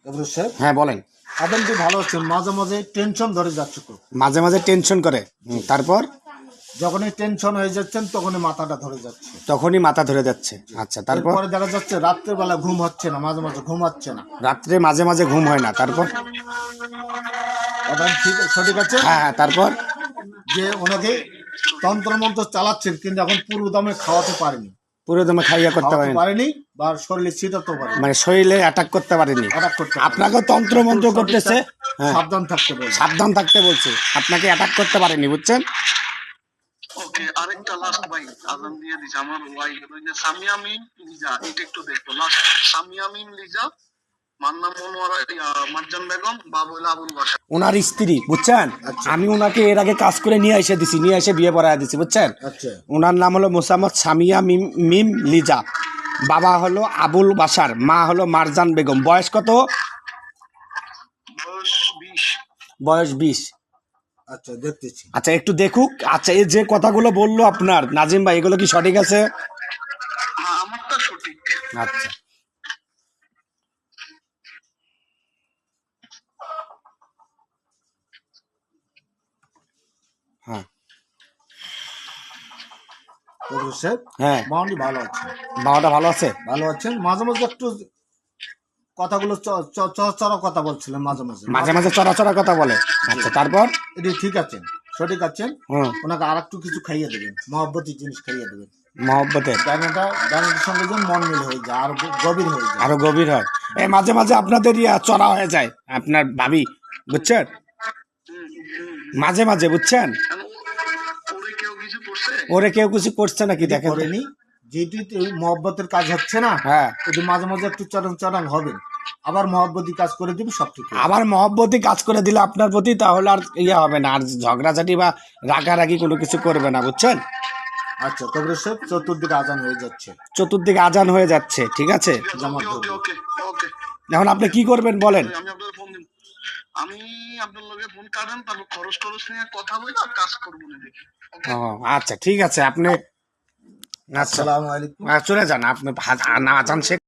কবির সাহেব, হ্যাঁ বলেন। আপনি তো ভালো আছেন, মাঝে মাঝে টেনশন ধরে যাচ্ছে তো। মাঝে মাঝে টেনশন করে, তারপর যখনই টেনশন হয়ে যাচ্ছেন তখনই মাথাটা ধরে যাচ্ছে। তখনই মাথা ধরে যাচ্ছে। আচ্ছা, তারপর? এরপরে দেখা যাচ্ছে রাত্রেবেলা ঘুম হচ্ছে না, মাঝে মাঝে ঘুম হচ্ছে না। রাত্রে মাঝে মাঝে ঘুম হয় না, তারপর? কথা ঠিক সঠিক আছে। হ্যাঁ হ্যাঁ, তারপর? যে ওনাকে তন্ত্রমন্ত্র চালাচ্ছেন কিন্তু এখন পুরো দমে খাওয়াতে পারেনি। পুরো দমে খাইয়া করতে খাওয়াতে পারেন, পারেনি বা শরীরে ছিটাতে পারেনি, মানে শরীরে অ্যাটাক করতে পারেনি। অ্যাটাক করতে আপনাকেও তন্ত্র মন্ত্র করতেছে। হ্যাঁ, সাবধান থাকতে বলে। সাবধান থাকতে বলছে, আপনাকে অ্যাটাক করতে পারেনি, বুঝছেন? ওকে, আরেকটা লাস্ট ভাই, আজান দিয়ে দিছে আমার ওয়াইফ, ওই যে সামিয়া মিম লিজা, এটা একটু দেখো লাস্ট। সামিয়া মিম লিজা, মান্না মনোয়ারা, মার্জান বেগম, বাবু হইলো আবুল বাশার। ওনার স্ত্রী, বুঝছেন? আমি ওনাকে এর আগে কাজ করে নিয়ে এসে দিছি, নিয়ে এসে বিয়ে পড়ায় দিছি, বুঝছেন? আচ্ছা, ওনার নাম হলো মোসাম্মদ সামিয়া মিম লিজা, বাবা হলো আবুল বাশার, মা হলো মারজান বেগম। বয়স কত? বয়স 20। বয়স 20। আচ্ছা দেখতেছি। আচ্ছা, একটু দেখুক। আচ্ছা, এই যে কথাগুলো বললো আপনার নাজিম ভাই, এগুলো কি সঠিক আছে? হ্যাঁ, আমারটা সঠিক। আচ্ছা, হ্যাঁ কবির সাহেব, হ্যাঁ, মাউন্টি ভালো আছে, বাবাটা ভালো আছে। ভালো আছেন। মাঝে মাঝে একটু কথাগুলো চড়া কথা বলছিলেন মাঝে মাঝে। মাঝে মাঝে চড়াচড়া কথা বলে। আচ্ছা, তারপর? এটি ঠিক আছেন, সঠিক আছেন। হুম, ওনাকে আর একটু কিছু খাইয়ে দেবেন, মহব্বতী জিনিস খাইয়ে দেবেন। মহব্বতের গানের সঙ্গে যেন মন মিল হয়ে যায়, আর গভীর হয়ে যায়। আরো গভীর হয়। এই মাঝে মাঝে আপনাদের চড়া হয়ে যায় আপনার ভাবি, বুঝছেন? মাঝে মাঝে, বুঝছেন? ওরে কেউ কিছু করছে? ওরে কেউ কিছু করছে নাকি দেখেন তো। করেনি, যেটি মহব্বতের কাজ হচ্ছে না, হ্যাঁ, এটি মাঝে মাঝে একটু চরণ চরণ হবেন, আবার মহব্বতী কাজ করে দিবি, সব ঠিক হবে। আবার মহব্বতী কাজ করে দিলে আপনার প্রতি, তাহলে আর হবে না, আর ঝগড়াঝাটি বা রাগারাগি কোনো কিছু করবে না, বুঝছেন? আচ্ছা কবির সাহেব, চতুর্দিকে আজান হয়ে যাচ্ছে, চতুর্দিকে আজান হয়ে যাচ্ছে, ঠিক আছে। জামাত ওকে ওকে ধরবে। ওকে ওকে। এখন আপনি কি করবেন বলেন? আমি আপনার ফোন দিব। আমি আপনার লগে ফোন কাটেন, তারপর খরচ টরচ নিয়ে কথা বলে কাজ করবো না দেখি। ওকে। ও আচ্ছা, ঠিক আছে। আপনি আচ্ছা, আসসালামু আলাইকুম। চলে যান আপনি, আজান শেখ।